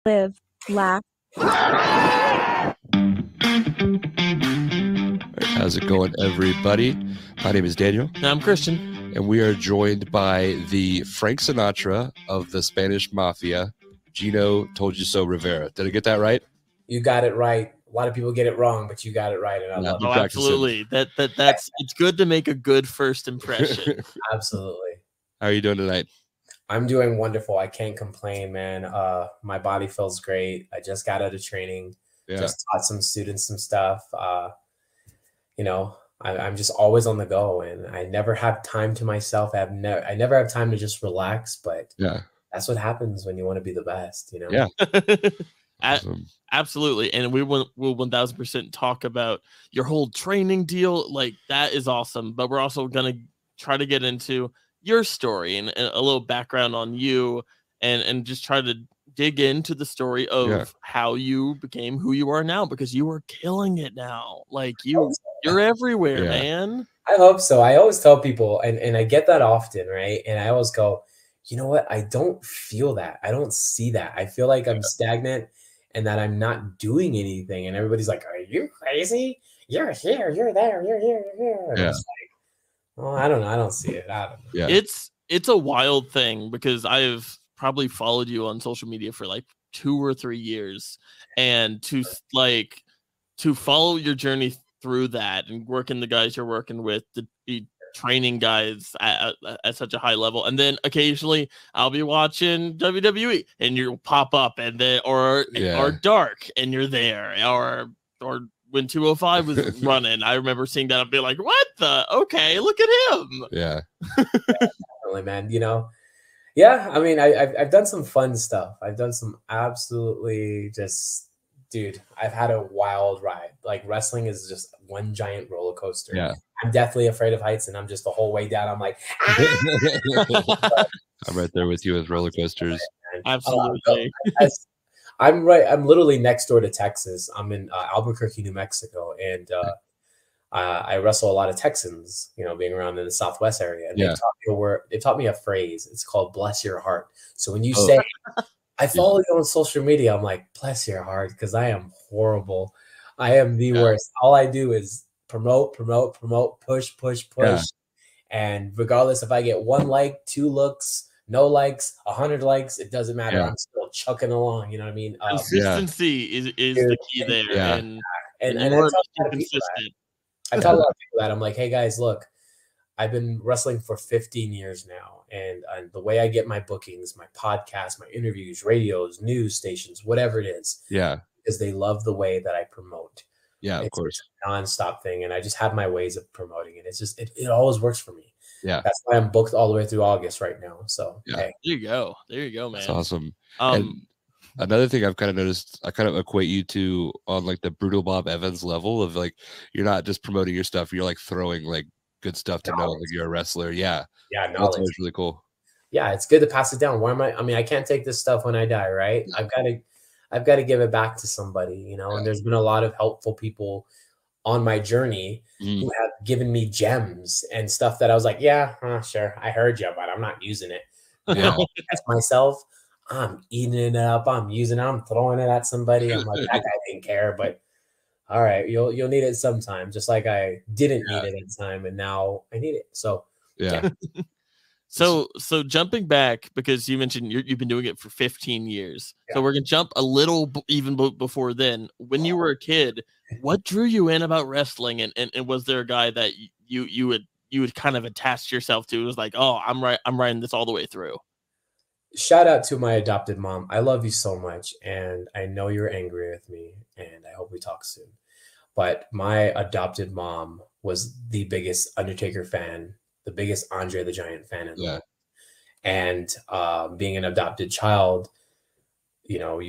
live, laugh. How's it going, everybody? My name is Daniel. And I'm Christian. And we are joined by the Frank Sinatra of the Spanish Mafia, Gino Toldyouso Rivera. Did I get that right? You got it right. A lot of people get it wrong, but you got it right, and I love it. Oh, absolutely. That's it's good to make a good first impression. Absolutely. How are you doing tonight? I'm doing wonderful. I can't complain, man. My body feels great. I just got out of training. Just taught some students some stuff. I'm just always on the go, and I never have time to myself. I never have time to just relax, but that's what happens when you want to be the best, you know? Yeah. Awesome. Absolutely. And we will 1000% talk about your whole training deal. Like, that is awesome. But we're also going to try to get into your story and a little background on you and just try to dig into the story of how you became who you are now, because you are killing it now. Like, you're everywhere, man. I hope so. I always tell people, and I get that often, right? And I always go, you know what? I don't feel that. I don't see that. I feel like I'm stagnant and that I'm not doing anything. And everybody's like, are you crazy? You're here, you're there, you're here, you're here. And it's like, well, I don't know. I don't see it. I don't know. Yeah. It's a wild thing, because I've probably followed you on social media for like 2 or 3 years, and to follow your journey through that and working the guys you're working with, to be training guys at such a high level, and then occasionally I'll be watching WWE and you'll pop up, and then or Dark and you're there, or when 205 was running, I remember seeing that and be like, what the? Okay, look at him. Yeah. Definitely, man. You know, yeah, I mean, I've done some fun stuff. I've done some absolutely just, dude, I've had a wild ride. Like, wrestling is just one giant roller coaster. Yeah. I'm definitely afraid of heights, and I'm just the whole way down. I'm like, I'm right there with you with roller coasters. Absolutely. I'm literally next door to Texas. I'm in Albuquerque, New Mexico, and I wrestle a lot of Texans, you know, being around in the Southwest area. And they taught me a phrase. It's called "bless your heart." So when you say, I follow you on social media, I'm like, bless your heart, because I am horrible. I am the worst. All I do is promote, push. And regardless if I get 1 like, 2 looks, no likes, 100 likes, it doesn't matter. I'm still chucking along. You know what I mean? Consistency is the key there. Yeah. And I tell a lot of people that. I'm like, hey guys, look, I've been wrestling for 15 years now. And the way I get my bookings, my podcasts, my interviews, radios, news stations, whatever it is. Yeah. Because they love the way that I promote. Yeah, of course. It's a nonstop thing. And I just have my ways of promoting it. It's just, it always works for me. Yeah. That's why I'm booked all the way through August right now. So there you go, man. That's awesome. And another thing I've kind of noticed, I kind of equate you to on like the Brutal Bob Evans level of, like, you're not just promoting your stuff, you're like throwing like good stuff to know, like, you're a wrestler. Yeah. Knowledge. That's always really cool. Yeah, it's good to pass it down. Why am I mean, I can't take this stuff when I die, right? I've got to give it back to somebody, you know. And there's been a lot of helpful people on my journey who have given me gems and stuff that I was like, sure, I heard you, but I'm not using it. Yeah. As myself, I'm eating it up. I'm using it. I'm throwing it at somebody. I'm like, that guy didn't care, but all right, you'll need it sometime. Just like I didn't need it at the time, and now I need it. So yeah. So jumping back, because you mentioned you've been doing it for 15 years. Yeah. So we're going to jump a little even before then. When you were a kid, what drew you in about wrestling? And was there a guy that you would kind of attach yourself to? It was like, oh, I'm riding this all the way through. Shout out to my adopted mom. I love you so much. And I know you're angry with me, and I hope we talk soon. But my adopted mom was the biggest Undertaker fan, the biggest Andre the Giant fan in the world. And being an adopted child, you know,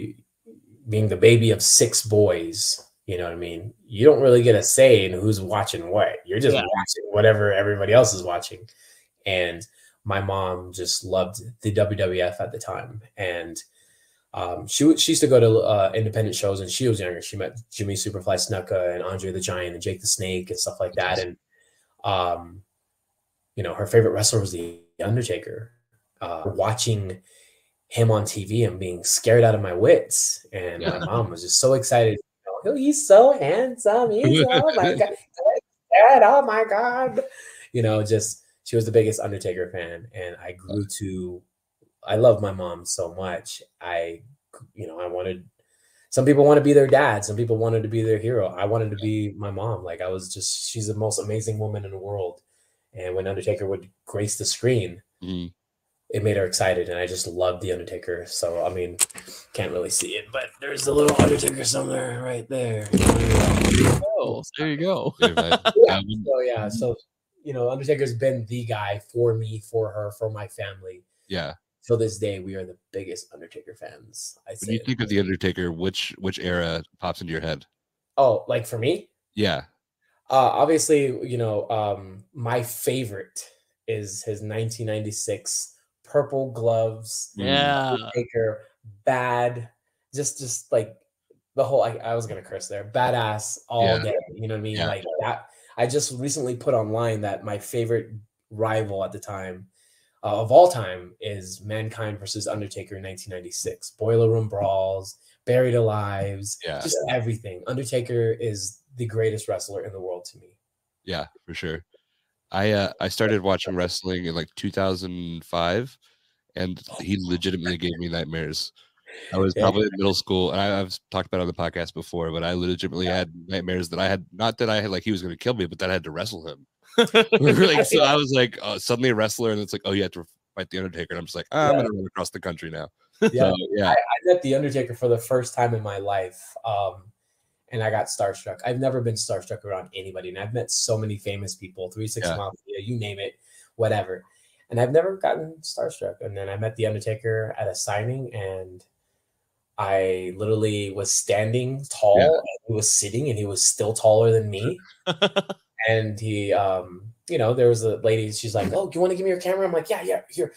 being the baby of 6 boys, you know what I mean? You don't really get a say in who's watching what. You're just watching whatever everybody else is watching. And my mom just loved the WWF at the time. And she used to go to independent shows, and she was younger. She met Jimmy Superfly Snuka and Andre the Giant and Jake the Snake and stuff like that. And, you know, her favorite wrestler was The Undertaker. Watching him on TV and being scared out of my wits. And my mom was just so excited. Oh, he's so handsome. He's oh my god. Oh my god. Just she was the biggest Undertaker fan, and I grew to. I love my mom so much. I wanted. Some people want to be their dad. Some people wanted to be their hero. I wanted to be my mom. Like she's the most amazing woman in the world. And when Undertaker would grace the screen, it made her excited. And I just loved the Undertaker. So, I mean, can't really see it, but there's a little Undertaker somewhere right there. Oh, there you go. So, Undertaker's been the guy for me, for her, for my family. Yeah. Till this day, we are the biggest Undertaker fans. When you think of the Undertaker, which era pops into your head? Oh, like for me? Yeah. Obviously, my favorite is his 1996 purple gloves. Yeah. Undertaker, bad, just like the whole. I was gonna curse there. Badass all day. You know what I mean? Like that. I just recently put online that my favorite rival at the time. Of all time is Mankind versus Undertaker in 1996. Boiler Room Brawls, Buried Alive, just everything. Undertaker is the greatest wrestler in the world to me. Yeah, for sure. I started watching wrestling in like 2005, and he legitimately gave me nightmares. I was probably in middle school, and I've talked about it on the podcast before, but I legitimately had nightmares that I had, not that I had like he was going to kill me, but that I had to wrestle him. Like, so I was like suddenly a wrestler, and it's like, oh, you have to fight the Undertaker, and I'm just like, I'm gonna run across the country now. Yeah, I met the Undertaker for the first time in my life, and I got starstruck. I've never been starstruck around anybody, and I've met so many famous people, 3-6 Mafia, you name it, whatever, and I've never gotten starstruck. And then I met the Undertaker at a signing, and I literally was standing tall, and he was sitting, and he was still taller than me. And he, there was a lady, she's like, oh, do you want to give me your camera? I'm like, yeah, here,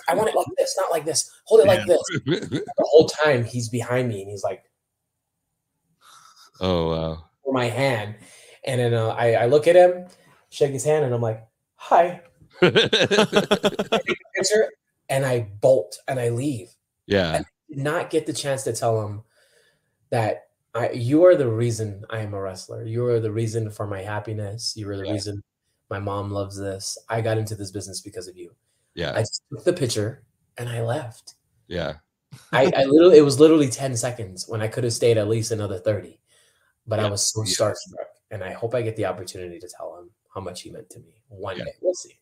I want it like this, not like this. Hold it like this. The whole time he's behind me, and he's like, oh, wow. For my hand. And then I look at him, shake his hand, and I'm like, hi. I take a picture, and I bolt, and I leave. Yeah. I did not get the chance to tell him that you are the reason I am a wrestler. You are the reason for my happiness. You are the reason my mom loves this. I got into this business because of you. Yeah. I just took the picture and I left. Yeah. It was literally 10 seconds when I could have stayed at least another 30. But I was so starstruck, and I hope I get the opportunity to tell him how much he meant to me one day. We'll see.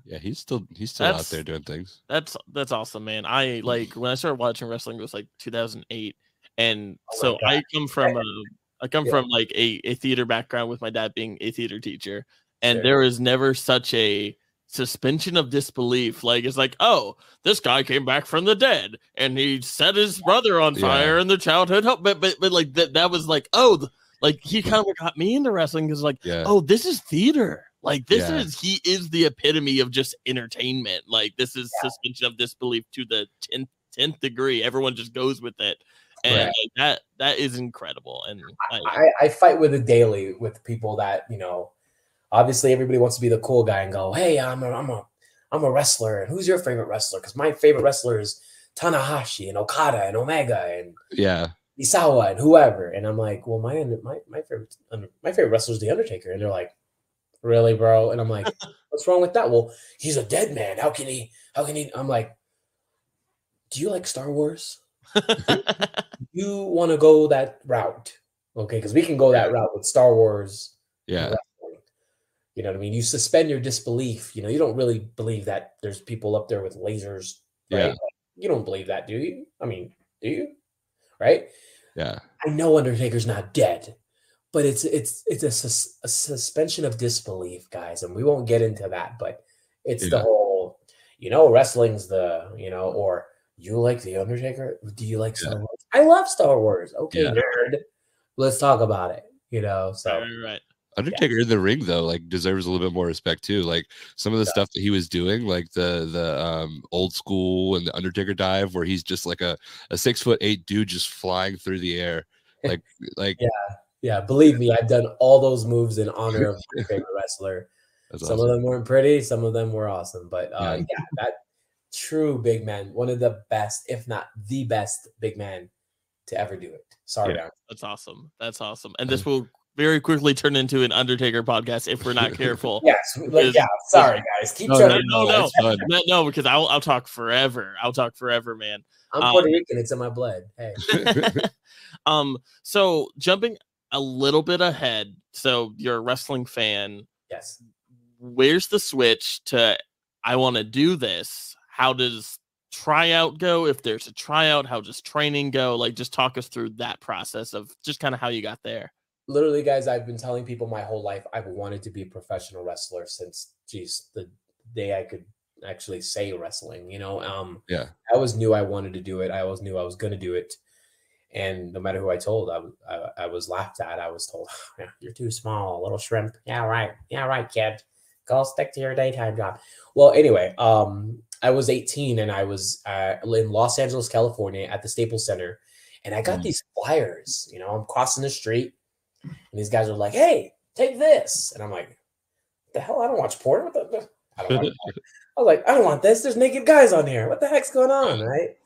Yeah, he's still out there doing things. That's awesome, man. I like when I started watching wrestling, it was like 2008. And so I come from like a theater background, with my dad being a theater teacher, and there is never such a suspension of disbelief. Like, it's like, oh, this guy came back from the dead and he set his brother on fire in the childhood home. But like that was like, oh, like he kind of got me into wrestling, because like, oh, this is theater. Like he is the epitome of just entertainment. Like, this is suspension of disbelief to the 10th degree. Everyone just goes with it. And like, that is incredible. And I fight with it daily with people that, obviously everybody wants to be the cool guy and go, hey, I'm a wrestler. And who's your favorite wrestler? Because my favorite wrestler is Tanahashi and Okada and Omega and Isawa and whoever. And I'm like, well, my favorite wrestler is the Undertaker. And they're like, really, bro? And I'm like, what's wrong with that? Well, he's a dead man. How can he? I'm like, do you like Star Wars? You want to go that route, okay? Because we can go that route with Star Wars. Yeah. You know what I mean? You suspend your disbelief. You don't really believe that there's people up there with lasers, right? Yeah. Like, you don't believe that, do you? I mean, do you? Right? Yeah. I know Undertaker's not dead, but it's a suspension of disbelief, guys, and we won't get into that. But it's the whole, wrestling's the, or. You like The Undertaker? Do you like Star Wars? I love Star Wars. Okay, nerd. Let's talk about it. So right. Undertaker in the ring, though, like, deserves a little bit more respect too. Like, some of the stuff that he was doing, like the old school and the Undertaker dive, where he's just like a 6'8" dude just flying through the air, like yeah. Believe me, I've done all those moves in honor of my favorite wrestler. Some of them weren't pretty, some of them were awesome, but True big man. One of the best, if not the best big man to ever do it. Sorry, man. That's awesome. That's awesome. And this will very quickly turn into an Undertaker podcast if we're not careful. Yes. Yeah. Sorry, guys. Keep trying. No, because I'll talk forever. I'll talk forever, man. I'm Puerto Rican. It's in my blood. Hey. So jumping a little bit ahead. So you're a wrestling fan. Yes. Where's the switch to I want to do this? How does tryout go? If there's a tryout, how does training go? Like, just talk us through that process of just kind of how you got there. Literally, guys, I've been telling people my whole life I've wanted to be a professional wrestler since, geez, the day I could actually say wrestling. You know, I always knew I wanted to do it. I always knew I was going to do it. And no matter who I told, I was laughed at. I was told, oh, "You're too small, little shrimp." Yeah, right, kid. Go stick to your daytime job. Well, anyway, I was 18 and I was in Los Angeles, California, at the Staples Center, and I got these flyers. You know, I'm crossing the street, and these guys are like, "Hey, take this," and I'm like, "What the hell? I don't watch porn. What the I don't watch porn." I was like, "I don't want this. There's naked guys on here. What the heck's going on?" Right?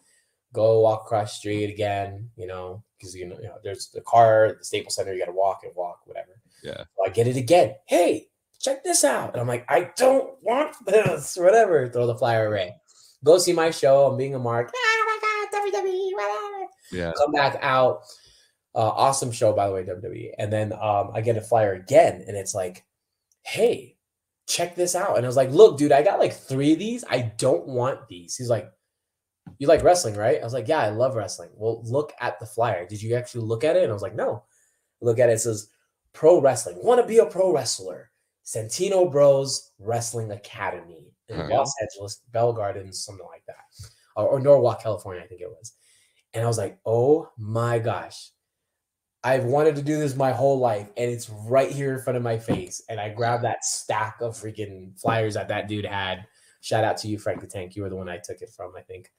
Go walk across the street again, you know, because you know there's the car, the Staples Center. You got to walk, whatever. Yeah. So I get it again. Hey, check this out. And I'm like, I don't want this, whatever. Throw the flyer away. Go see my show. I'm being a mark. Oh my God, WWE, whatever. Yeah. Come back out. Awesome show, by the way, WWE. And then I get a flyer again, and it's like, hey, check this out. And I was like, look, dude, I got like 3 of these. I don't want these. He's like, you like wrestling, right? I was like, yeah, I love wrestling. Well, look at the flyer. Did you actually look at it? And I was like, no. Look at it. It says pro wrestling. Want to be a pro wrestler. Santino Bros Wrestling Academy in Los Angeles, Bell Gardens, something like that. Or Norwalk, California, I think it was. And I was like, oh my gosh. I've wanted to do this my whole life, and it's right here in front of my face. And I grabbed that stack of freaking flyers that dude had. Shout out to you, Frank the Tank. You were the one I took it from, I think.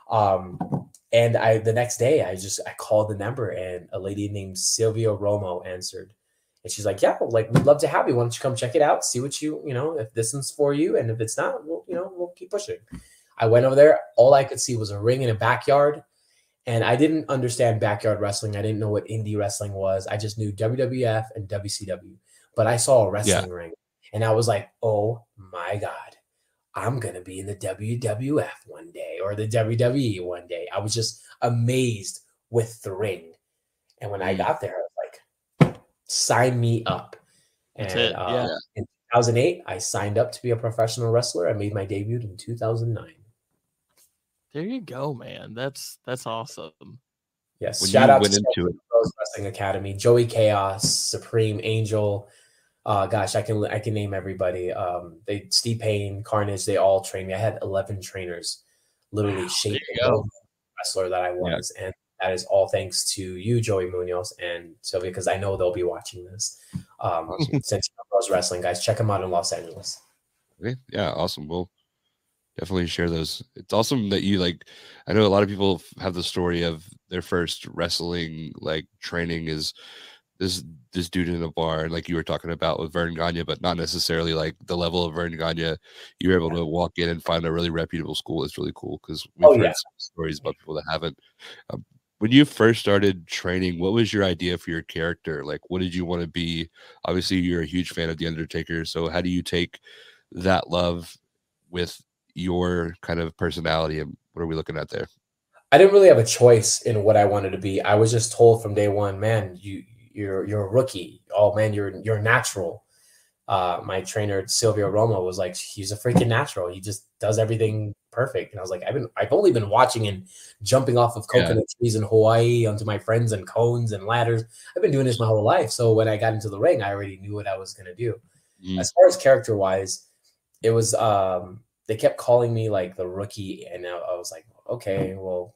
And the next day I called the number, and a lady named Sylvia Romo answered, and she's like, yeah, like, we'd love to have you. Why don't you come check it out? See what you know, if this is for you. And if it's not, we'll keep pushing. I went over there. All I could see was a ring in a backyard. And I didn't understand backyard wrestling. I didn't know what indie wrestling was. I just knew WWF and WCW, but I saw a wrestling ring, and I was like, oh my God. I'm going to be in the WWF one day, or the WWE one day. I was just amazed with the ring. And when I got there, I was like, sign me up. And in 2008, I signed up to be a professional wrestler. I made my debut in 2009. There you go, man. That's awesome. Yes. When shout out went to into it. Wrestling Academy, Joey Chaos, Supreme Angel. Gosh, I can name everybody. Steve Payne, Carnage, they all trained me. I had 11 trainers, literally shaping the wrestler that I was. And that is all thanks to you, Joey Munoz and Sylvia, because I know they'll be watching this. Since Bros Wrestling, guys, check them out in Los Angeles. Okay. Yeah, awesome. We'll definitely share those. It's awesome that you I know a lot of people have the story of their first wrestling training is this dude in a bar, like you were talking about with Vern Gagne, but not necessarily like the level of Vern Gagne. You were able to walk in and find a really reputable school. It's really cool because we've heard some stories about people that haven't. When you first started training, what was your idea for your character? Like, what did you want to be? Obviously, you're a huge fan of The Undertaker. So how do you take that love with your kind of personality, and what are we looking at there? I didn't really have a choice in what I wanted to be. I was just told from day one, man, you're a rookie. Oh man, you're natural. My trainer Sylvia Romo was like, he's a freaking natural. He just does everything perfect. And I was like, I've only been watching and jumping off of coconut trees in Hawaii onto my friends and cones and ladders. I've been doing this my whole life. So when I got into the ring, I already knew what I was gonna do. As far as character wise, it was they kept calling me like the rookie, and I was like, okay, well,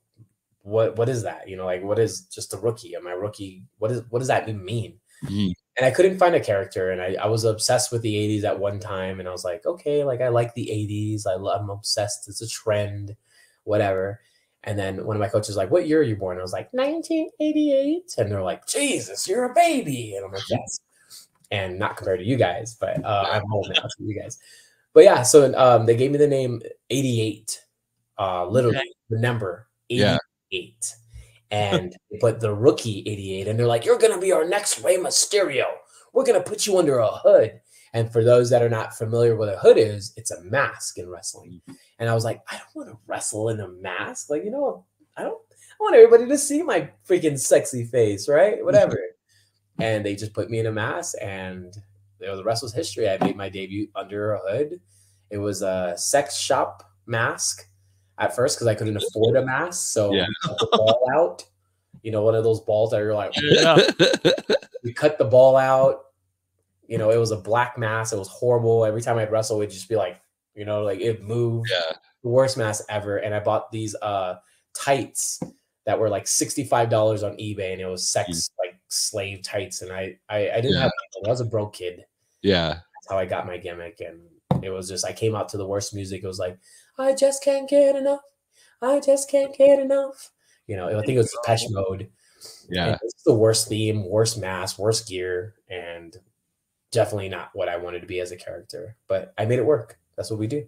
what is that? You know, like, what is just a rookie? Am I a rookie? What does that even mean? And I couldn't find a character, and I was obsessed with the 80s at one time, and I was like, okay, like I like the 80s. I'm obsessed. It's a trend, whatever. And then one of my coaches was like, what year are you born? I was like, 1988. And they're like, Jesus, you're a baby. And I'm like, yes. And not compared to you guys, but I'm old now to you guys. But yeah, so they gave me the name 88. literally the number 88. And they put the rookie 88, and they're like, "You're gonna be our next Rey Mysterio. We're gonna put you under a hood." And for those that are not familiar with what a hood is, it's a mask in wrestling. And I was like, I don't want to wrestle in a mask. Like, I want everybody to see my freaking sexy face, right? Whatever. And they just put me in a mask, and the rest was history. I made my debut under a hood. It was a sex shop mask at first because I couldn't afford a mask. So we cut the ball out. One of those balls that you're like, we cut the ball out. It was a black mask. It was horrible. Every time I'd wrestle, it'd just be like, like it moved. Yeah. The worst mask ever. And I bought these tights that were like $65 on eBay, and it was sex like slave tights. And I didn't have anything. I was a broke kid. Yeah. That's how I got my gimmick. And it was just, I came out to the worst music. It was like, I just can't get enough. I just can't get enough. I think it was Depeche Mode. Yeah. It's the worst theme, worst mask, worst gear, and definitely not what I wanted to be as a character. But I made it work. That's what we do.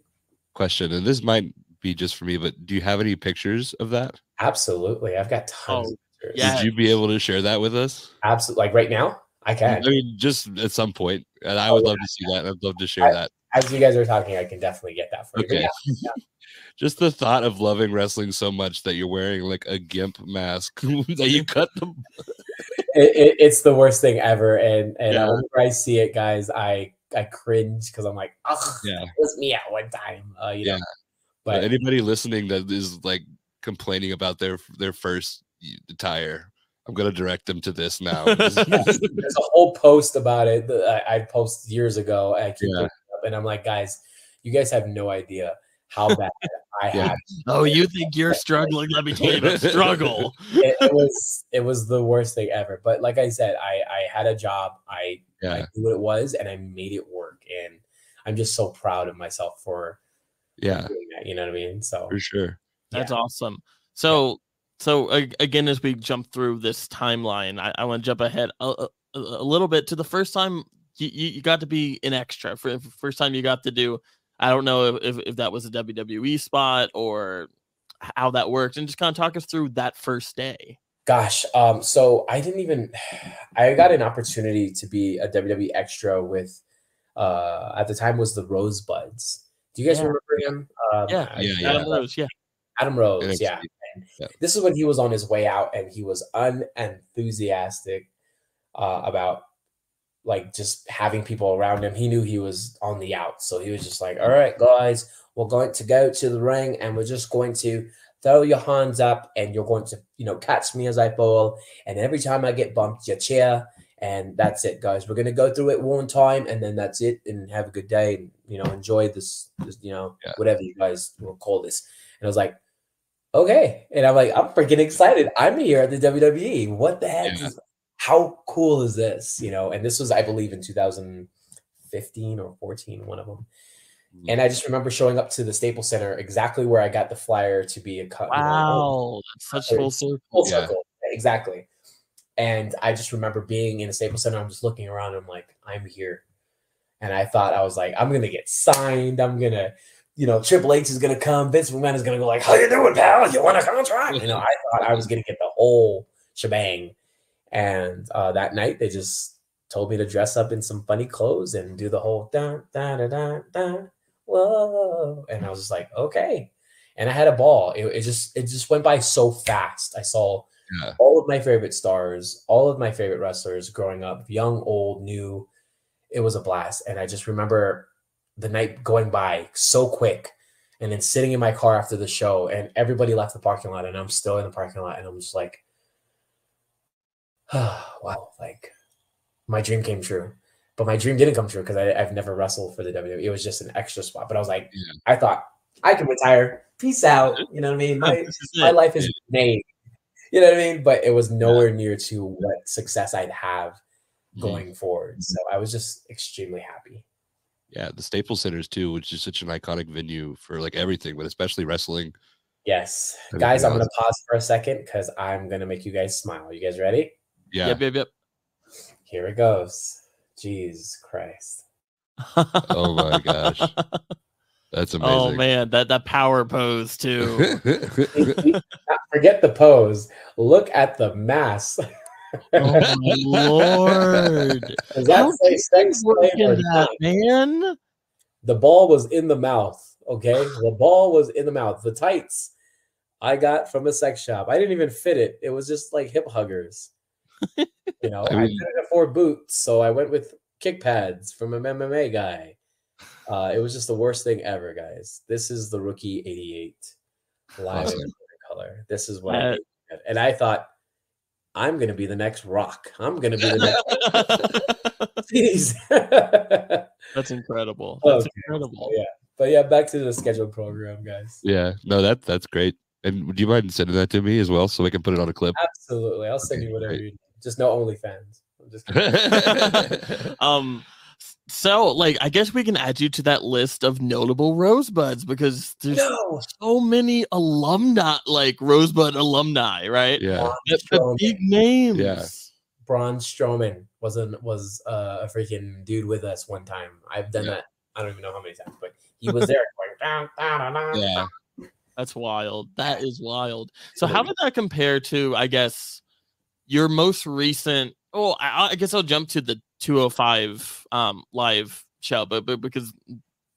Question, and this might be just for me, but do you have any pictures of that? Absolutely. I've got tons of pictures. Yeah. Would you be able to share that with us? Absolutely. Like right now? I can. I mean, just at some point. And I would love to see that. I'd love to share that. As you guys are talking, I can definitely get that for you. Okay. Just the thought of loving wrestling so much that you're wearing like a gimp mask that you cut them. It's the worst thing ever. And whenever I see it, guys, I cringe because I'm like, oh, it was me at one time. But anybody listening that is like complaining about their first attire, I'm gonna direct them to this now. There's a whole post about it that I posted years ago. And I keep looking up, and I'm like, guys, you guys have no idea how bad I had. Oh, you think you're struggling? Let me tell you about struggle. It was the worst thing ever. But like I said, I had a job. I knew what it was, and I made it work. And I'm just so proud of myself for doing that. You know what I mean? So for sure, that's awesome. So again, as we jump through this timeline, I want to jump ahead a little bit to the first time you got to be an extra. For the first time you got to do, I don't know if that was a WWE spot or how that worked, and just kind of talk us through that first day. Gosh, so I got an opportunity to be a WWE extra with, at the time was the Rosebuds. Do you guys remember him? Adam Rose, Adam Rose, yeah. This is when he was on his way out, and he was unenthusiastic about like just having people around him. He knew he was on the out, so he was just like, all right, guys, we're going to go to the ring, and we're just going to throw your hands up, and you're going to, catch me as I fall, and every time I get bumped, you cheer, and that's it, guys. We're going to go through it one time, and then that's it, and have a good day, and, enjoy this whatever you guys will call this. And I was like, okay. And I'm like, I'm freaking excited. I'm here at the WWE. What the heck? How cool is this? And this was, I believe, in 2015 or 14, one of them. And I just remember showing up to the Staples Center, exactly where I got the flyer to be a cut. Wow, that's such full circle. Full circle, exactly. And I just remember being in a Staples Center. I'm just looking around. And I'm like, I'm here. And I thought, I was like, I'm gonna get signed. I'm gonna, Triple H is gonna come. Vince McMahon is gonna go like, how you doing, pal? You want a contract? I thought I was gonna get the whole shebang. And that night, they just told me to dress up in some funny clothes and do the whole da da da da da. Whoa. And I was just like, okay. And I had a ball. It just went by so fast. I saw all of my favorite stars, all of my favorite wrestlers growing up, young, old, new. It was a blast. And I just remember the night going by so quick, and then sitting in my car after the show, and everybody left the parking lot, and I'm still in the parking lot, and I'm just like, oh, wow, like my dream came true. But my dream didn't come true because I've never wrestled for the WWE. It was just an extra spot. But I was like, I thought I can retire. Peace out. You know what I mean? My life is made. You know what I mean? But it was nowhere near to what success I'd have going forward. So I was just extremely happy. Yeah, the Staples Centers too, which is such an iconic venue for like everything, but especially wrestling. Yes. Guys, I'm going to pause for a second because I'm going to make you guys smile. You guys ready? Yeah. Yep. Here it goes. Jesus Christ. Oh my gosh. That's amazing. Oh man, that power pose too. Forget the pose. Look at the mass. Oh my lord! Does that say sex play or not? Man? The ball was in the mouth. Okay, the ball was in the mouth. The tights I got from a sex shop. I didn't even fit it. It was just like hip huggers. You know, I couldn't afford boots, so I went with kick pads from an MMA guy. It was just the worst thing ever, guys. This is the Rookie 88 live in color. This is what I did. And I thought, I'm going to be the next Rock. I'm going to be the next. Jeez. That's incredible. That's incredible. Yeah. But yeah, back to the scheduled program, guys. Yeah. No, that's great. And would you mind sending that to me as well so we can put it on a clip? Absolutely. I'll send you whatever you need. Just no OnlyFans. I'm just kidding. So, like, I guess we can add you to that list of notable Rosebuds because there's so many alumni, like Rosebud alumni, right? Yeah, the big names. Yeah, Braun Strowman was a freaking dude with us one time. I've done that. I don't even know how many times, but he was there. Yeah, that's wild. That is wild. So, how did that compare to, I guess, your most recent? Oh, I guess I'll jump to the 205 live show, but because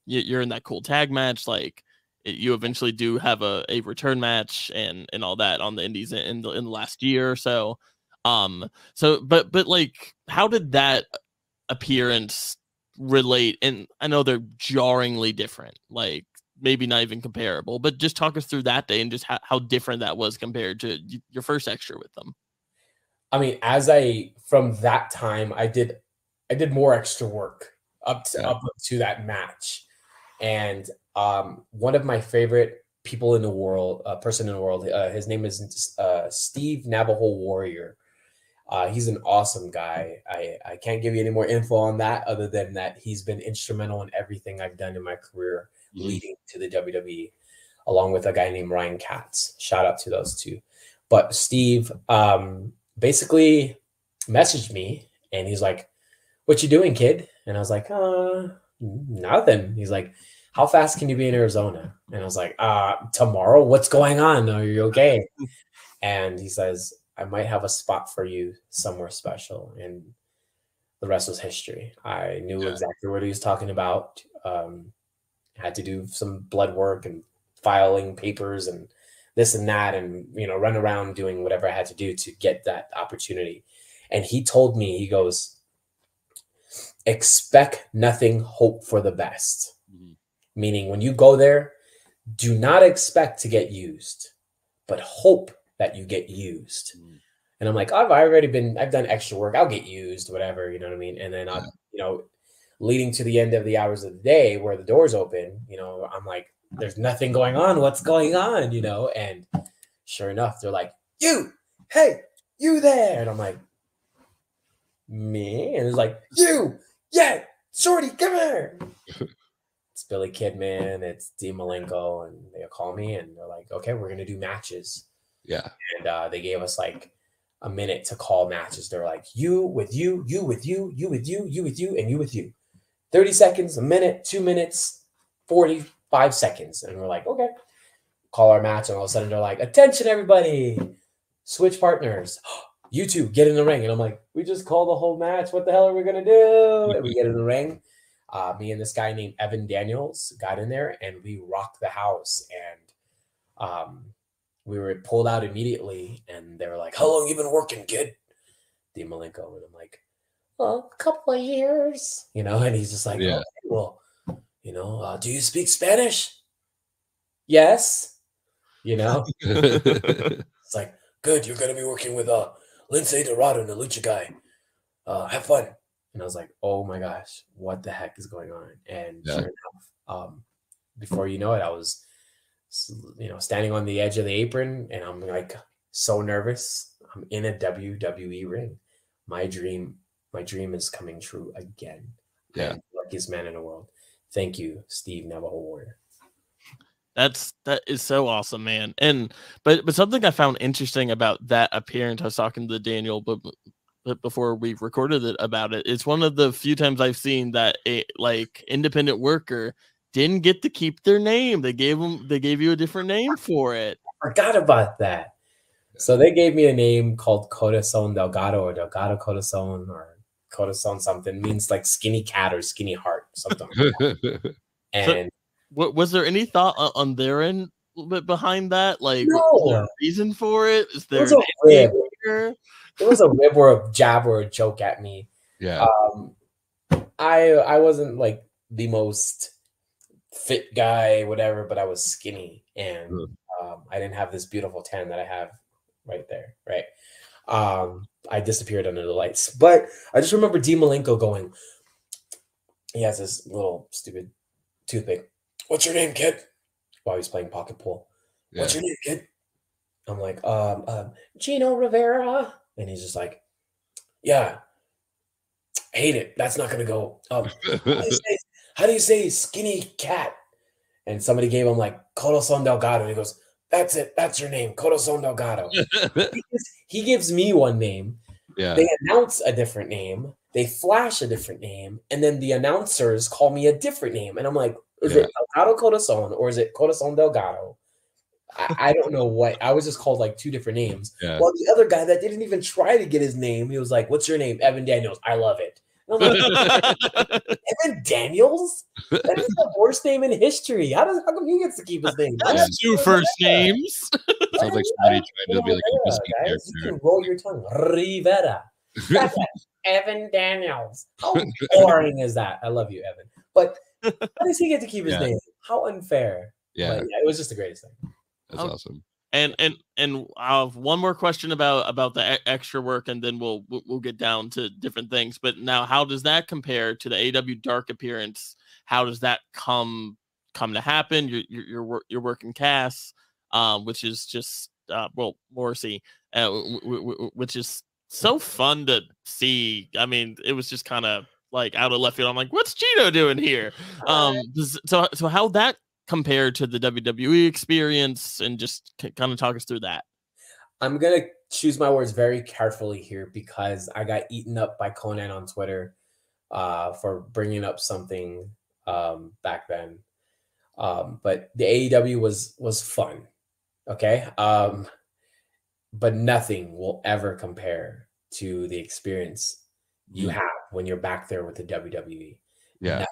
you're in that cool tag match, like you eventually do have a return match and all that on the indies in the last year or so. But like, how did that appearance relate? And I know they're jarringly different, like maybe not even comparable, but just talk us through that day and just how different that was compared to your first extra with them. I mean, from that time, I did more extra work up to that match. And one of my favorite people in the world, person in the world, his name is Steve Navajo Warrior. He's an awesome guy. I can't give you any more info on that other than that he's been instrumental in everything I've done in my career leading to the WWE, along with a guy named Ryan Katz. Shout out to those two. But Steve basically messaged me and he's like, "What you doing, kid?" And I was like, nothing. He's like, "How fast can you be in Arizona?" And I was like, tomorrow. What's going on? Are you okay? And he says, "I might have a spot for you somewhere special." And the rest was history. I knew exactly what he was talking about. Had to do some blood work and filing papers and this and that, and run around doing whatever I had to do to get that opportunity. And he told me, he goes, "Expect nothing, hope for the best." Meaning when you go there, do not expect to get used, but hope that you get used. And I'm like, I've done extra work. I'll get used, whatever, you know what I mean? And then leading to the end of the hours of the day where the doors open, I'm like, there's nothing going on. What's going on? And sure enough, they're like, hey, you there. And I'm like, me? And it's like, you, yeah, shorty, come here. It's Billy Kidman, it's Dean Malenko, and they call me and they're like, okay, we're going to do matches. Yeah. And they gave us like a minute to call matches. They're like, you with you, you with you, you with you, you with you, and you with you. 30 seconds, a minute, 2 minutes, 45 seconds. And we're like, okay. Call our match, and all of a sudden they're like, attention, everybody. Switch partners. You two, get in the ring. And I'm like, we just called the whole match. What the hell are we going to do? And we get in the ring. Me and this guy named Evan Daniels got in there, and we rocked the house. And we were pulled out immediately, and they were like, how long you been working, kid? Dean Malenko. And I'm like, a couple of years. And he's just like, okay, well, do you speak Spanish? Yes. It's like, good, you're going to be working with Lindsay Dorado and the Lucha guy. Have fun. And I was like, oh my gosh, what the heck is going on? And sure enough, before you know it, I was, standing on the edge of the apron, and I'm like so nervous. I'm in a WWE ring. My dream is coming true again. Yeah. I'm the luckiest man in the world. Thank you, Steve Navajo Warrior. That is so awesome, man. And but something I found interesting about that appearance, I was talking to Daniel, but before we recorded it about it, it's one of the few times I've seen that a independent worker didn't get to keep their name. They gave you a different name for it. I forgot about that. So they gave me a name called Corazon Delgado or Delgado Corazon or Corazon something. It means like skinny cat or skinny heart, something like that. And so, was there any thought on their end a little bit behind that? Like, was there a reason for it? Is there a rib? It was a rib or a jab or a joke at me. Yeah. I wasn't like the most fit guy, whatever, but I was skinny and I didn't have this beautiful tan that I have right there, right? I disappeared under the lights, but I just remember D. Malenko going, he has this little stupid toothpick. What's your name, kid? While he's playing pocket pool. Yeah. What's your name, kid? I'm like, Gino Rivera. And he's just like, yeah, hate it. That's not going to go. How do you say skinny cat? And somebody gave him like Corazon Delgado. And he goes, that's it. That's your name. Corazon Delgado. He gives me one name. Yeah. They announce a different name. They flash a different name. And then the announcers call me a different name. And I'm like, is it Delgado Corazon or is it Corazon Delgado? I don't know what. I was just called like two different names. Yeah. While the other guy that didn't even try to get his name, he was like, what's your name? Evan Daniels. I love it. And I'm like, Evan Daniels? That is the worst name in history. How come he gets to keep his name? That's two first names. Sounds like somebody trying to be like a whiskey character. You can roll your tongue. Rivera. Evan Daniels. How boring is that? I love you, Evan. But how does he get to keep his name? How unfair. Yeah. But it was just the greatest thing. That's awesome. And I have one more question about the extra work, and then we'll get down to different things. But now, how does that compare to the AEW Dark appearance? How does that come to happen? You're working Cass, which is just Morrissey, which is so fun to see. I mean, it was just kind of like out of left field. I'm like, what's Gino doing here? So how that compared to the WWE experience, and just kind of talk us through that. I'm going to choose my words very carefully here because I got eaten up by Conan on Twitter for bringing up something back then. But the AEW was fun. Okay. But nothing will ever compare to the experience you have when you're back there with the WWE. Yeah.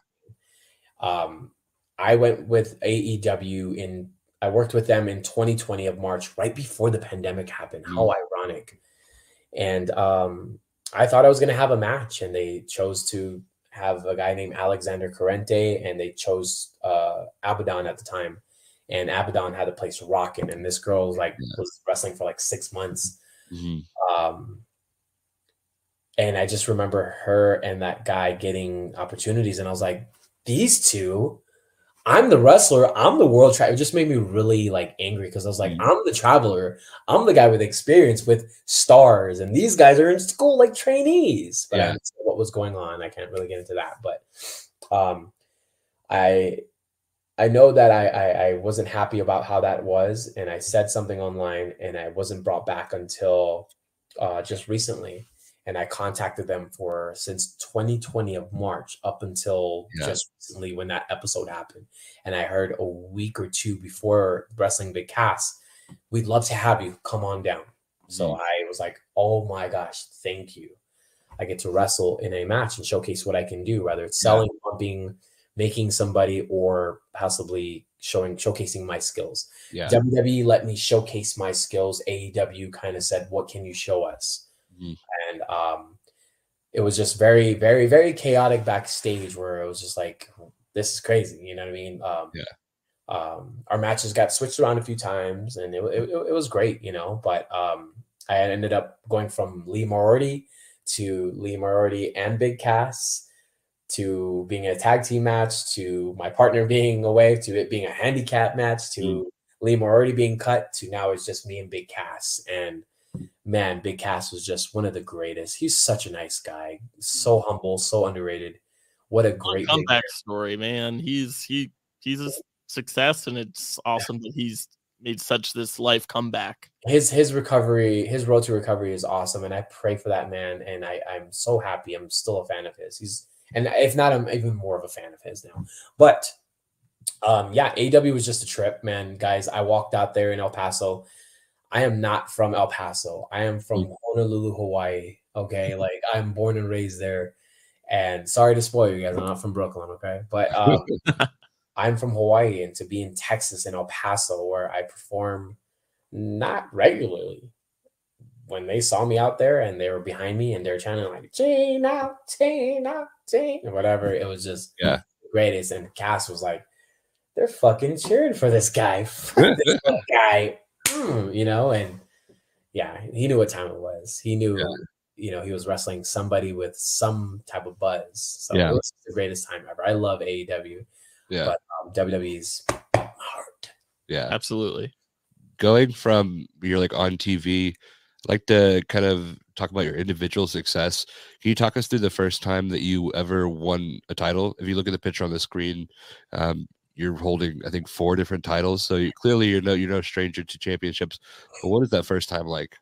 I went with AEW I worked with them in 2020 of March, right before the pandemic happened. How ironic. And I thought I was going to have a match, and they chose to have a guy named Alexander Corrente, and they chose Abaddon at the time. And Abaddon had the place rocking, and this girl was wrestling for like 6 months. And I just remember her and that guy getting opportunities, and I was like, these two, I'm the wrestler, I'm the world traveler. It just made me really like angry because I was like, I'm the traveler, I'm the guy with experience with stars, and these guys are in school like trainees. But I didn't know what was going on. I can't really get into that. But I know that I wasn't happy about how that was, and I said something online, and I wasn't brought back until just recently. And I contacted them since 2020 of March up until just recently when that episode happened. And I heard a week or two before Wrestling Big Cass, we'd love to have you come on down. So I was like, oh my gosh, thank you. I get to wrestle in a match and showcase what I can do, whether it's selling, pumping, making somebody, or possibly showcasing my skills. WWE let me showcase my skills. AEW kind of said, what can you show us? And it was just very, very, very chaotic backstage, where it was just like, this is crazy. You know what I mean? Our matches got switched around a few times, and it was great, you know, but I ended up going from Lee Moriarty and Big Cass to being a tag team match, to my partner being away, to it being a handicap match, to Lee Moriarty being cut, to now it's just me and Big Cass. And man, Big Cass was just one of the greatest. He's such a nice guy, so humble, so underrated. What a great comeback story, man. He's a success, and it's awesome that he's made such this life comeback. His recovery, his road to recovery is awesome, and I pray for that man. And I'm so happy. I'm still a fan of his. And if not, I'm even more of a fan of his now. But Yeah, AEW was just a trip, man. Guys, I walked out there in El Paso. I am not from El Paso. I am from Honolulu, Hawaii. Okay, like I'm born and raised there. And sorry to spoil you guys, I'm not from Brooklyn. Okay, but I'm from Hawaii, and to be in Texas in El Paso, where I perform not regularly, when they saw me out there and they were behind me and they're chanting like Gino, Gino, Gino, whatever, it was just Yeah. the greatest. And the cast was like, they're fucking cheering for this guy. Fuck this little guy. You know, and yeah, he knew what time it was. He knew, you know, he was wrestling somebody with some type of buzz. So it was the greatest time ever. I love AEW. Yeah. But WWE's hard. Yeah. Absolutely. Going from you're like on TV, I'd like to kind of talk about your individual success. Can you talk us through the first time that you ever won a title? If you look at the picture on the screen, you're holding, I think, 4 different titles. So you're no stranger to championships. But what is that first time like?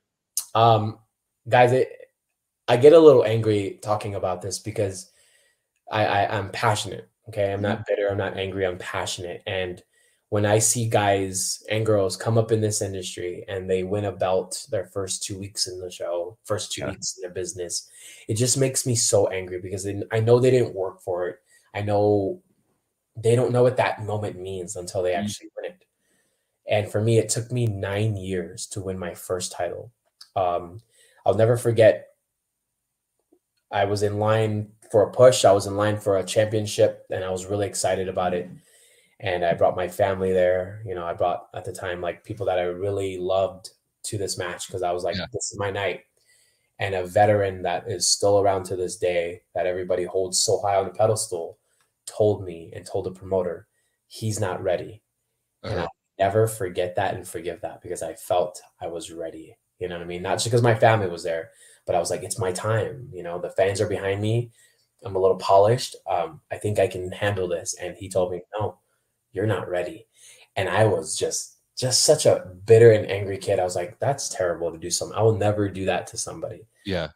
Guys, I get a little angry talking about this because I'm passionate. Okay, I'm not bitter. I'm not angry. I'm passionate. And when I see guys and girls come up in this industry and they win a belt their first 2 weeks in the show, first 2 weeks in their business, it just makes me so angry because I know they didn't work for it. I know they don't know what that moment means until they actually win it. And for me, it took me 9 years to win my first title. I'll never forget. I was in line for a push. I was in line for a championship, and I was really excited about it. And I brought my family there. You know, I brought at the time like people that I really loved to this match because I was like, this is my night. And a veteran that is still around to this day that everybody holds so high on the pedestal told me and told the promoter, he's not ready. And I'll never forget that and forgive that because I felt I was ready. You know what I mean? Not just because my family was there, but I was like, it's my time. You know, the fans are behind me. I'm a little polished. I think I can handle this. And he told me, no, you're not ready. And I was just such a bitter and angry kid. I was like, that's terrible to do something. I will never do that to somebody. Yeah.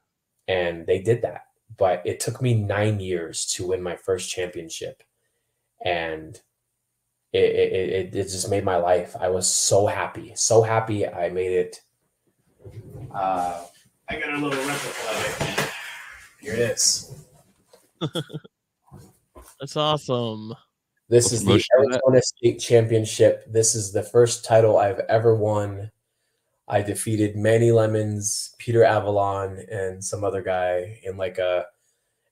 And they did that. But it took me 9 years to win my first championship. And it just made my life. I was so happy. So happy I made it. I got a little replica of it. Here it is. That's awesome. This is the Arizona State Championship. This is the first title I've ever won. I defeated Manny Lemons, Peter Avalon, and some other guy in like it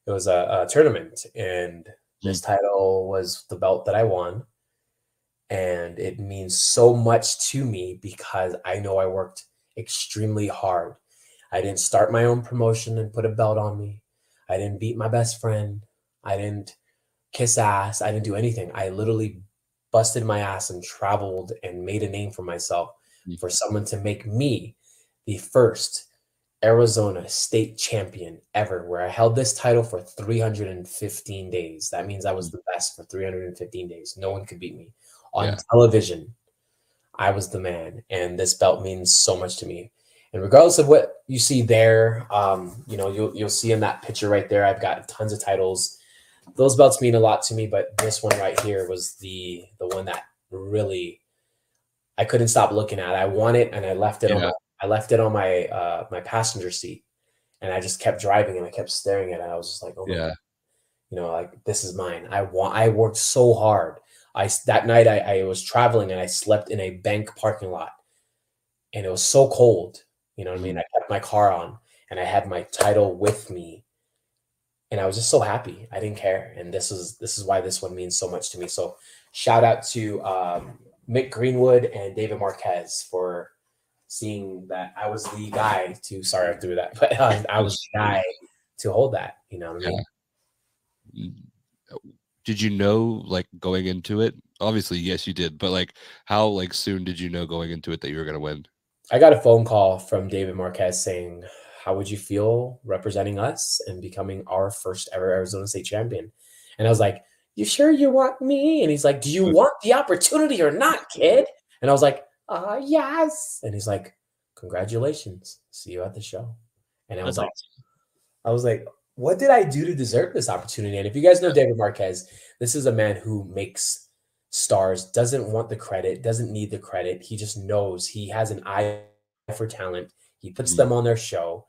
was a tournament. And this title was the belt that I won. And it means so much to me because I know I worked extremely hard. I didn't start my own promotion and put a belt on me. I didn't beat my best friend. I didn't kiss ass. I didn't do anything. I literally busted my ass and traveled and made a name for myself for someone to make me the first Arizona state champion ever, where I held this title for 315 days. That means I was the best for 315 days. No one could beat me. On television, I was the man, and this belt means so much to me. And regardless of what you see there, you know, you'll see in that picture right there, I've got tons of titles. Those belts mean a lot to me, but this one right here was the one that really I couldn't stop looking at. I won it, and I left it on my my passenger seat, and I just kept driving, and I kept staring at it. I was just like, oh my God. You know, like this is mine. I worked so hard. That night I was traveling and I slept in a bank parking lot, and it was so cold. You know what I mean? I kept my car on and I had my title with me, and I was just so happy. I didn't care. And this is why this one means so much to me. So shout out to Mick Greenwood and David Marquez for seeing that I was the guy to, sorry I threw that, but I was the guy to hold that. You know what I mean? Did you know, like, going into it? Obviously, yes, you did. But, like, how, like, soon did you know going into it that you were going to win? I got a phone call from David Marquez saying, how would you feel representing us and becoming our first ever Arizona State champion? And I was like, you sure you want me? And he's like, do you want the opportunity or not, kid? And I was like, yes. And he's like, congratulations. See you at the show. And I was like, what did I do to deserve this opportunity? And if you guys know David Marquez, this is a man who makes stars, doesn't want the credit, doesn't need the credit. He just knows he has an eye for talent. He puts them on their show,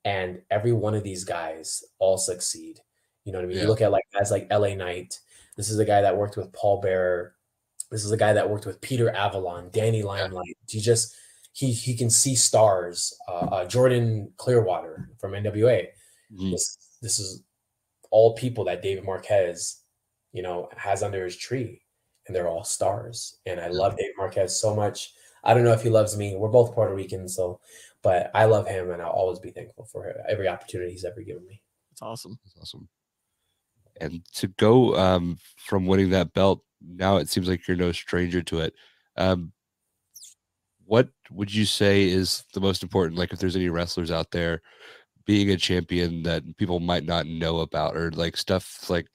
and every one of these guys all succeed. You know what I mean? Yeah. You look at like guys like LA Knight. This is a guy that worked with Paul Bearer. This is a guy that worked with Peter Avalon, Danny Limelight. He can see stars. Jordan Clearwater from NWA. This is all people that David Marquez, you know, has under his tree, and they're all stars. And I love David Marquez so much. I don't know if he loves me. We're both Puerto Ricans, so, but I love him, and I'll always be thankful for every opportunity he's ever given me. It's awesome. That's awesome. And to go from winning that belt, now it seems like you're no stranger to it. What would you say is the most important? Like, if there's any wrestlers out there being a champion that people might not know about, or like stuff like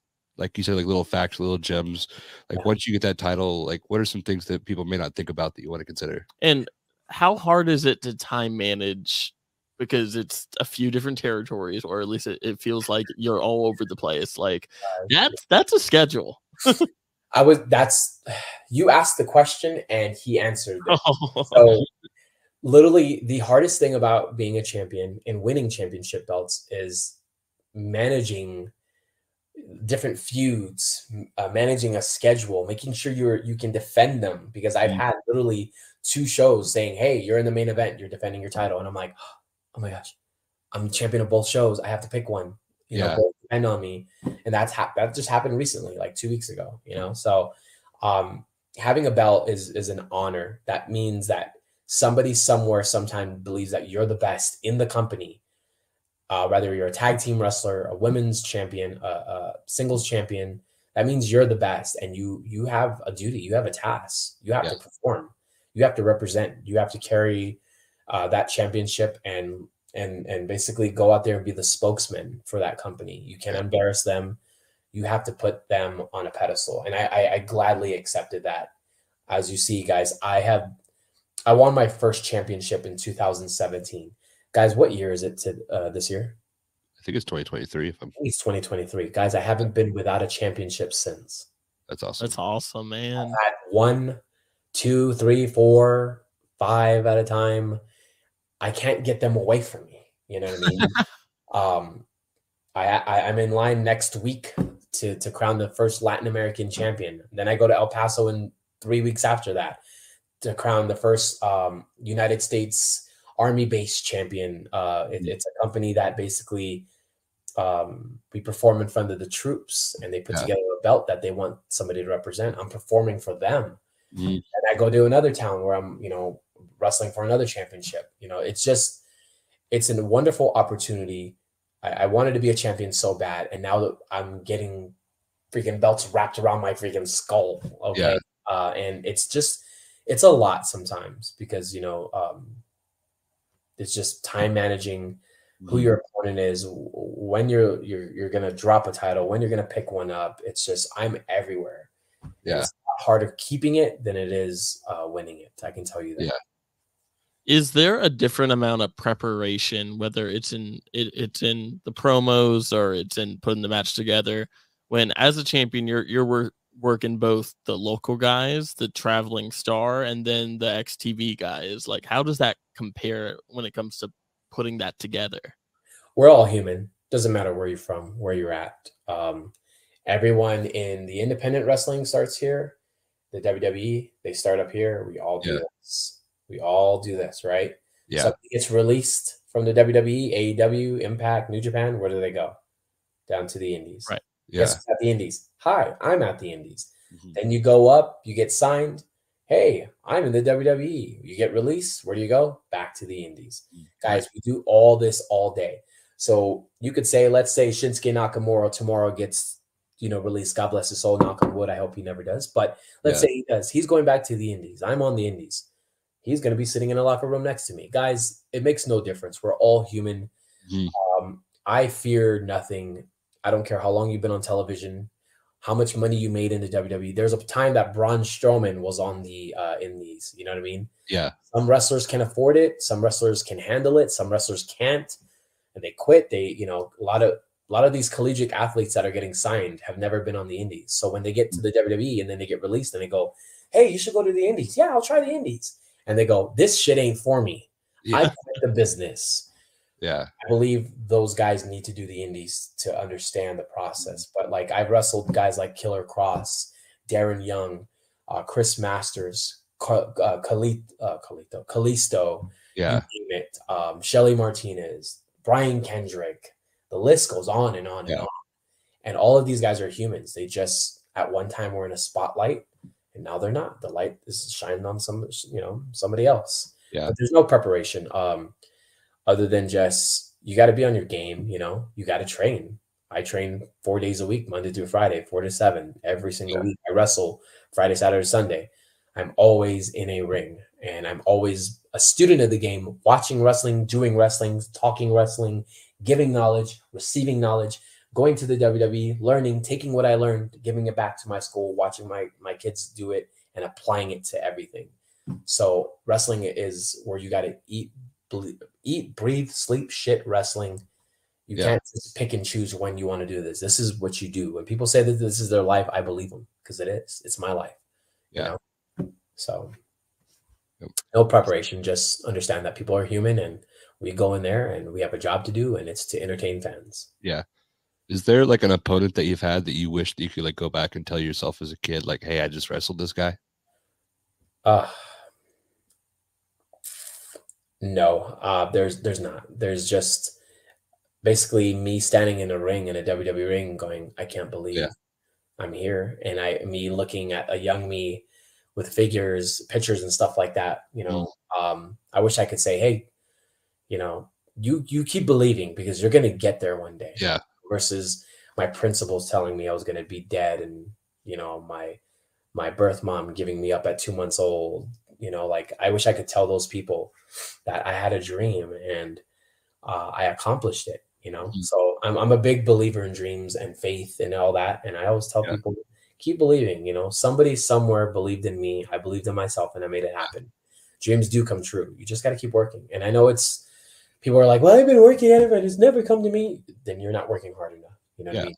you said, like little facts, little gems. Like once you get that title, like what are some things that people may not think about that you want to consider? And how hard is it to time manage? Because it's a few different territories, or at least it feels like you're all over the place. Like that's a schedule. You asked the question and he answered it. So literally the hardest thing about being a champion and winning championship belts is managing different feuds, managing a schedule, making sure you can defend them. Because I've had literally 2 shows saying, hey, you're in the main event, you're defending your title. And I'm like, oh my gosh, I'm the champion of both shows. I have to pick one. You know, both depend on me. And that just happened recently, like 2 weeks ago, you know? So having a belt is an honor. That means that somebody somewhere sometime believes that you're the best in the company. Whether you're a tag team wrestler, a women's champion, a singles champion, that means you're the best, and you have a duty, you have a task, you have to perform, you have to represent, you have to carry that championship and basically go out there and be the spokesman for that company. You can't embarrass them. You have to put them on a pedestal, and I gladly accepted that. As you see, guys, I won my first championship in 2017. Guys, what year is it to this year? I think it's 2023. It's 2023. Guys, I haven't been without a championship since. That's awesome. That's awesome, man. I've had 1, 2, 3, 4, 5 at a time. I can't get them away from me. You know what I mean? I'm in line next week to crown the first Latin American champion. Then I go to El Paso in 3 weeks after that to crown the first United States Army-based champion. It's a company that basically we perform in front of the troops, and they put together a belt that they want somebody to represent. I'm performing for them. And I go to another town where I'm, you know, wrestling for another championship. You know, it's a wonderful opportunity. I wanted to be a champion so bad, and now that I'm getting freaking belts wrapped around my freaking skull. Okay. And it's a lot sometimes, because, you know, it's just time managing who your opponent is, when you're gonna drop a title, when you're gonna pick one up. It's just, I'm everywhere. It's harder keeping it than it is winning it. I can tell you that. Is there a different amount of preparation, whether it's in the promos or it's in putting the match together, when as a champion you're working both the local guys, the traveling star, and then the XTV guys? Like, how does that compare when it comes to putting that together? We're all human. Doesn't matter where you're from, where you're at. Everyone in the independent wrestling starts here. The WWE, they start up here. We all do this. We all do this, right? Yeah. Something gets released from the WWE, AEW, Impact, New Japan. Where do they go? Down to the Indies. Right. Yes, at the Indies. Hi, I'm at the Indies. Then you go up, you get signed. Hey, I'm in the WWE. You get released. Where do you go? Back to the Indies. Guys, we do all this all day. So you could say, let's say Shinsuke Nakamura tomorrow gets, you know, released. God bless his soul, knock on wood. I hope he never does. But let's say he does. He's going back to the Indies. I'm on the Indies. He's going to be sitting in a locker room next to me. Guys, it makes no difference. We're all human. I fear nothing. I don't care how long you've been on television, how much money you made in the WWE. There's a time that Braun Strowman was on the Indies. You know what I mean? Yeah. Some wrestlers can afford it. Some wrestlers can handle it. Some wrestlers can't, and they quit. They, you know, a lot of a lot of these collegiate athletes that are getting signed have never been on the indies. So when they get to the WWE and then they get released and they go, hey, you should go to the indies. Yeah, I'll try the indies. And they go, this shit ain't for me. Yeah. I quit the business. Yeah. I believe those guys need to do the indies to understand the process. But like I've wrestled guys like Killer Cross, Darren Young, Chris Masters, Kalisto, you Yeah. name it, Shelly Martinez, Brian Kendrick. The list goes on and on and on. And all of these guys are humans. They just at one time were in a spotlight, and now they're not. The light is shining on somebody else. Yeah. But there's no preparation. Other than just you got to be on your game, you got to train. I train 4 days a week, Monday through Friday, 4 to 7, every single week. I wrestle Friday, Saturday, Sunday. I'm always in a ring, and I'm always a student of the game, watching wrestling, doing wrestling, talking wrestling, giving knowledge, receiving knowledge, going to the WWE, learning, taking what I learned, giving it back to my school, watching my kids do it, and applying it to everything. So wrestling is where you got to eat, breathe, sleep, shit wrestling. You can't just pick and choose when you want to do this. This is what you do. When people say that this is their life, I believe them because it is. It's my life. Yeah. So no preparation. Just understand that people are human, and we go in there and we have a job to do, and it's to entertain fans. Yeah. Is there like an opponent that you've had that you wish that you could like go back and tell yourself as a kid, like, hey, I just wrestled this guy? No, there's not. There's just basically me standing in a ring, in a WWE ring, going, I can't believe I'm here. And me looking at a young me with figures, pictures and stuff like that, I wish I could say, hey, you keep believing because you're going to get there one day. Yeah. Versus my principals telling me I was going to be dead. And, my birth mom giving me up at 2 months old, like I wish I could tell those people that I had a dream and I accomplished it, So I'm a big believer in dreams and faith and all that. And I always tell people, keep believing, somebody somewhere believed in me. I believed in myself and I made it happen. Dreams do come true. You just got to keep working. And I know people are like, well, I've been working at it, but it's never come to me. Then you're not working hard enough. You know what I mean?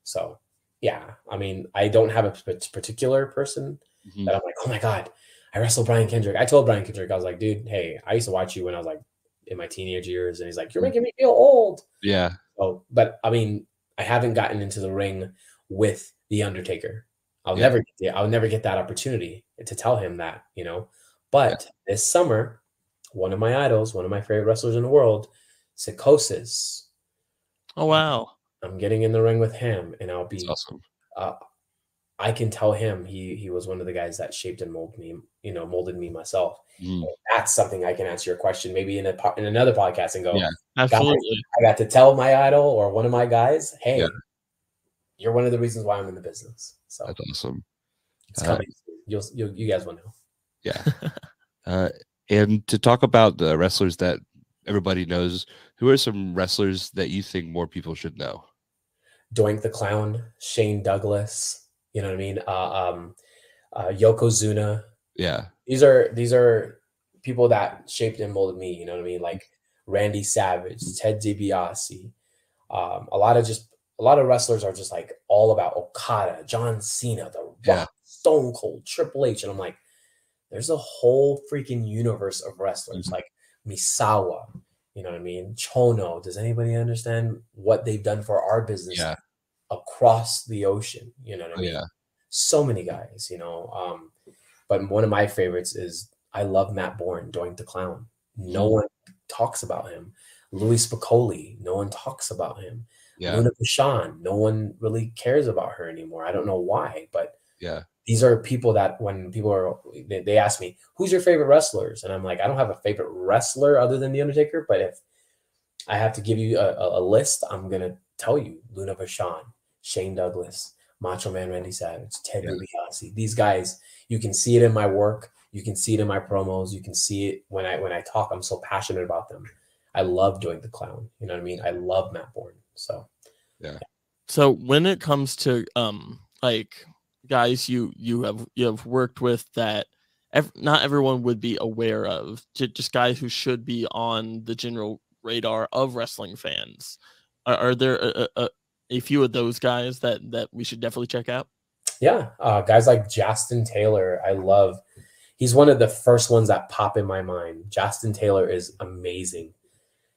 So yeah, I mean, I don't have a particular person that I'm like, oh my God, I wrestled Brian Kendrick. I told Brian Kendrick, I was like, dude, hey, I used to watch you when I was like in my teenage years. And he's like, you're making me feel old. Yeah. So, but I mean, I haven't gotten into the ring with The Undertaker. I'll never get that opportunity to tell him that, But this summer, one of my idols, one of my favorite wrestlers in the world, Psychosis. Oh, wow. I'm getting in the ring with him, and I'll be That's awesome. I can tell him he was one of the guys that shaped and molded me myself. That's something I can answer your question maybe in another podcast and go, absolutely. I got to tell my idol or one of my guys, hey, you're one of the reasons why I'm in the business. So that's awesome. It's coming. You guys will know. Yeah. And to talk about the wrestlers that everybody knows, who are some wrestlers that you think more people should know? Doink the Clown, Shane Douglas, you know what I mean? Yokozuna. Yeah. These are people that shaped and molded me, you know what I mean? Like Randy Savage, Ted DiBiase. A lot of wrestlers are just like all about Okada, John Cena, The Rock, Stone Cold, Triple H. And I'm like, there's a whole freaking universe of wrestlers like Misawa, you know what I mean? Chono. Does anybody understand what they've done for our business across the ocean? You know what I mean? So many guys, but one of my favorites is I love Matt Bourne, Doink the Clown. No one talks about him. Louis Spicolli, no one talks about him. Luna Vachon, no one really cares about her anymore. I don't know why, but these are people that when people they ask me, who's your favorite wrestlers? And I'm like, I don't have a favorite wrestler other than The Undertaker, but if I have to give you a list, I'm going to tell you Luna Vachon, Shane Douglas, Macho Man Randy Savage, Ted DiBiase. These guys, you can see it in my work. You can see it in my promos. You can see it when I talk. I'm so passionate about them. I love Doink the Clown. You know what I mean? I love Matt Bourne. So, So when it comes to like guys you have worked with that not everyone would be aware of, just guys who should be on the general radar of wrestling fans, Are there a few of those guys that we should definitely check out? Yeah, guys like Justin Taylor, I love. He's one of the first ones that pop in my mind. Justin Taylor is amazing.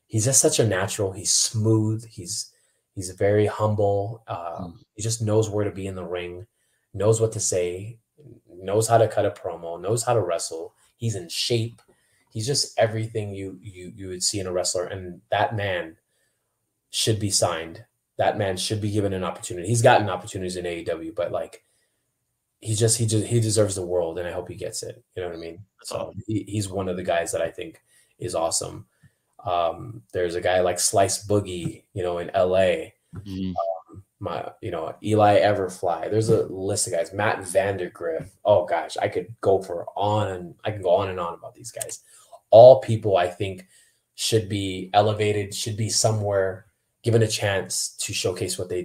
He's just such a natural. He's smooth. He's very humble. He just knows where to be in the ring, knows what to say, knows how to cut a promo, knows how to wrestle. He's in shape. He's just everything you would see in a wrestler, and that man should be signed. That man should be given an opportunity. He's gotten opportunities in AEW, but like he deserves the world, and I hope he gets it. You know what I mean? So he's one of the guys that I think is awesome. There's a guy like Slice Boogie, you know, in LA. Eli Everfly. There's a list of guys. Matt Vandergriff. Oh gosh, I can go on and on about these guys. All people I think should be elevated, should be somewhere given a chance to showcase what they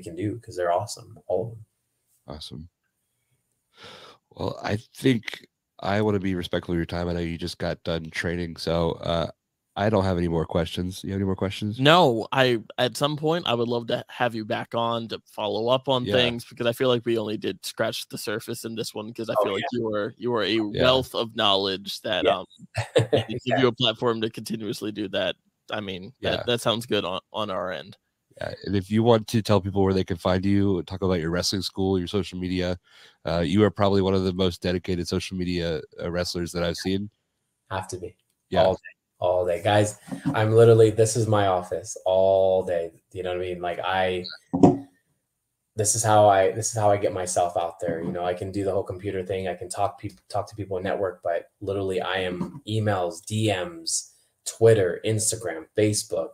can do, because they're awesome. All of them. Awesome. Well, I think I want to be respectful of your time. I know you just got done training, so I don't have any more questions. You have any more questions? No, at some point I would love to have you back on to follow up on things, because I feel like we only did scratch the surface in this one, because I feel like you are a wealth of knowledge that give you a platform to continuously do that. I mean, that sounds good on our end. Yeah, and if you want to tell people where they can find you, talk about your wrestling school, your social media, you are probably one of the most dedicated social media wrestlers that I've seen. Have to be. Yeah. All day, guys. I'm literally, this is my office all day. You know what I mean? Like this is how I get myself out there. You know, I can do the whole computer thing. I can talk to people in network, but literally I am emails, DMs, Twitter, Instagram, Facebook,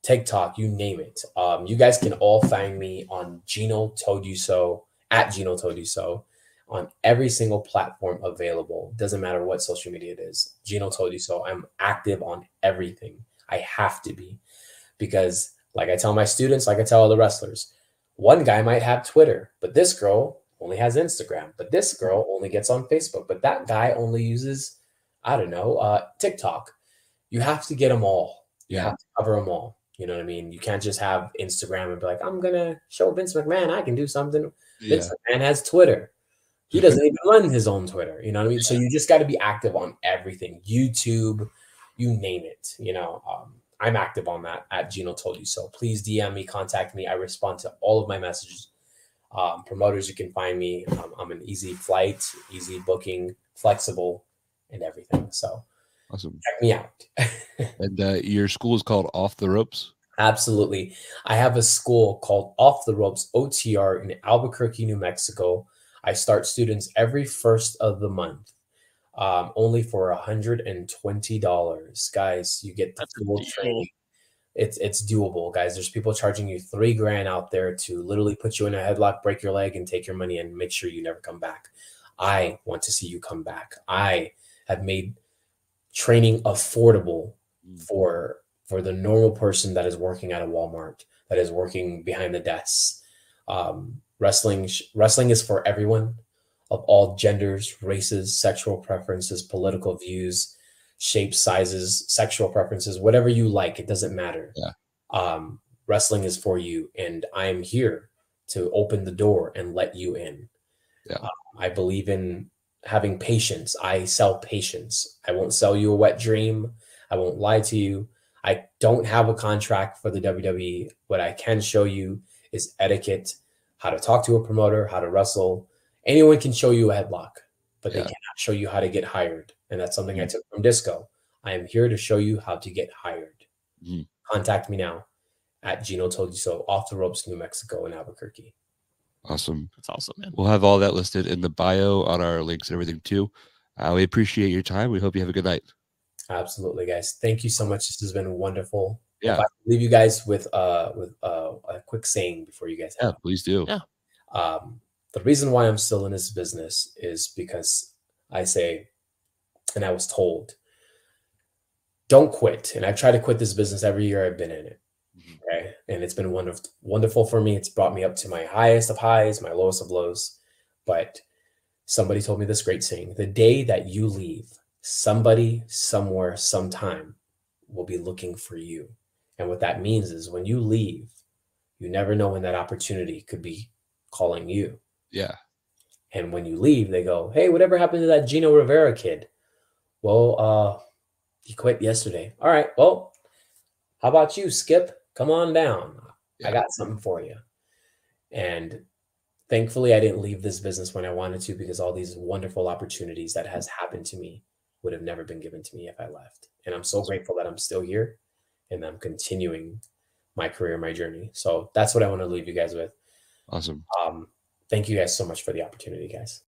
TikTok, you name it. You guys can all find me on Gino Toldyouso, at Gino Toldyouso, on every single platform available. Doesn't matter what social media it is. Gino Toldyouso. I'm active on everything. I have to be, because like I tell my students, like I tell all the wrestlers, one guy might have Twitter, but this girl only has Instagram, but this girl only gets on Facebook, but that guy only uses, I don't know, TikTok. You have to get them all. You have to cover them all. You know what I mean? You can't just have Instagram and be like, I'm going to show Vince McMahon I can do something. Vince McMahon has Twitter. He doesn't even run his own Twitter. You know what I mean? So you just got to be active on everything. YouTube, you name it. You know, I'm active on that at Gino Toldyouso. So please DM me, contact me. I respond to all of my messages. Promoters, you can find me. I'm an easy flight, easy booking, flexible, and everything. So awesome. Check me out. And your school is called Off the Ropes? Absolutely. I have a school called Off the Ropes OTR in Albuquerque, New Mexico. I start students every first of the month, only for $120. Guys, you get the full training. It's doable, guys. There's people charging you $3,000 out there to literally put you in a headlock, break your leg, and take your money and make sure you never come back. I want to see you come back. I have made training affordable for the normal person that is working at a Walmart, that is working behind the desks. Wrestling is for everyone, of all genders, races, sexual preferences, political views, shapes, sizes, sexual preferences, whatever you like, it doesn't matter. Wrestling is for you, and I am here to open the door and let you in. I believe in having patience. I sell patience. I won't sell you a wet dream. I won't lie to you. I don't have a contract for the WWE. What I can show you is etiquette, how to talk to a promoter, how to wrestle. Anyone can show you a headlock, but they cannot show you how to get hired. And that's something I took from Disco. I am here to show you how to get hired. Contact me now at Gino Toldyouso, Off the Ropes, New Mexico, in Albuquerque. Awesome. That's awesome, man. We'll have all that listed in the bio on our links and everything too. We appreciate your time. We hope you have a good night. Absolutely, guys. Thank you so much. This has been wonderful. Yeah. If I can leave you guys with a quick saying before you guys have. Yeah, please do. Yeah. The reason why I'm still in this business is because I say, and I was told, don't quit. And I try to quit this business every year I've been in it. Okay. And it's been wonderful for me. It's brought me up to my highest of highs, my lowest of lows. But somebody told me this great saying: the day that you leave, somebody, somewhere, sometime will be looking for you. And what that means is when you leave, you never know when that opportunity could be calling you. Yeah. And when you leave, they go, hey, whatever happened to that Gino Rivera kid? Well, he quit yesterday. All right, well, how about you, Skip? Come on down. Yeah. I got something for you. And thankfully, I didn't leave this business when I wanted to, because all these wonderful opportunities that has happened to me would have never been given to me if I left. And I'm so grateful that I'm still here and I'm continuing my career, my journey. So that's what I want to leave you guys with. Awesome. Thank you guys so much for the opportunity, guys.